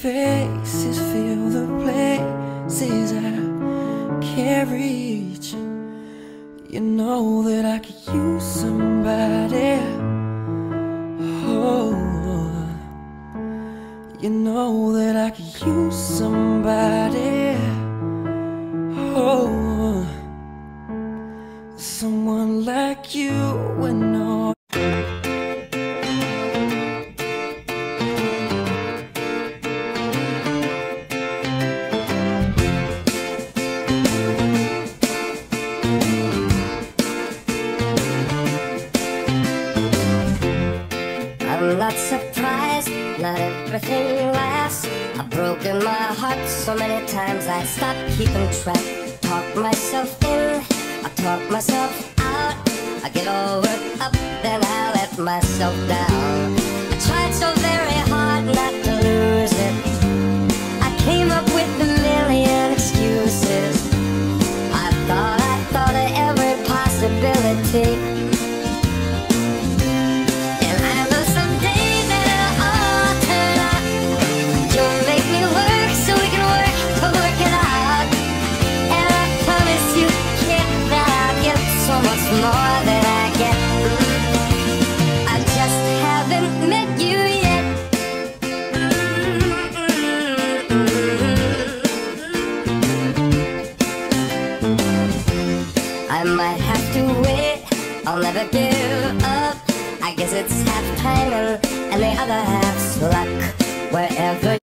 faces fill the places I can't reach. You know that I could use somebody. Oh, you know that I could use somebody. Oh, someone like you and all. I'm not surprised, not everything lasts. I've broken my heart so many times I stopped keeping track. Talk myself in, I talk myself out. I get all worked up, then I let myself down. I tried so very hard not to lose it. I came up with a million excuses. I thought of every possibility. More than I get. I just haven't met you yet. I might have to wait, I'll never give up. I guess it's half timing and the other half's luck. Wherever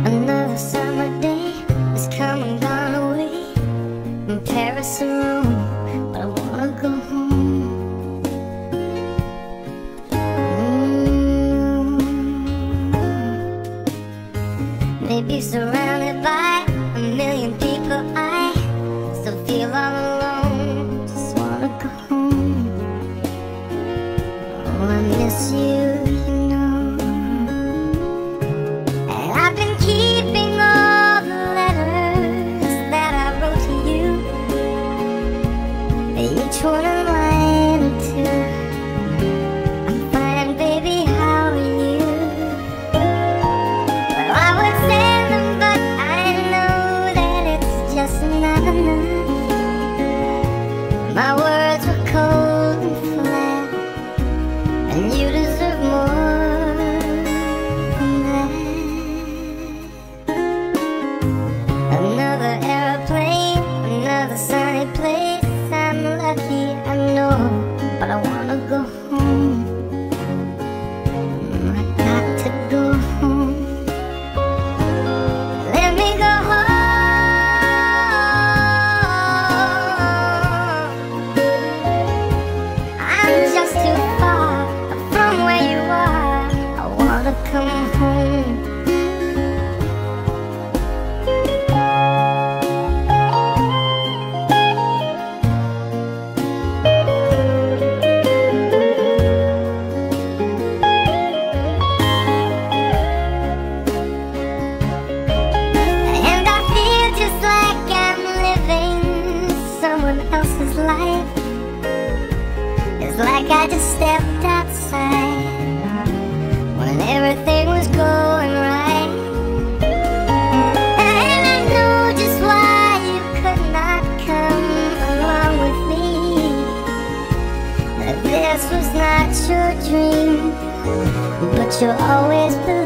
another summer day is come and gone away in Paris or Rome, but I wanna go home. Maybe surrounded by a million people, I still feel all alone. Just wanna go home. Oh, I miss you. Each one a line or two. I'm fine, baby, how are you? Well, I would send them, but I know that it's just not enough. My words were cold and flat, and you deserve more than that. Another airplane, another sunny place. I'm lucky, I know, but I wanna go home. I got to go home. Let me go home. I'm just too far from where you are. I wanna come home. Else's life. It's like I just stepped outside when everything was going right. And I know just why you could not come along with me. That this was not your dream, but you'll always believe.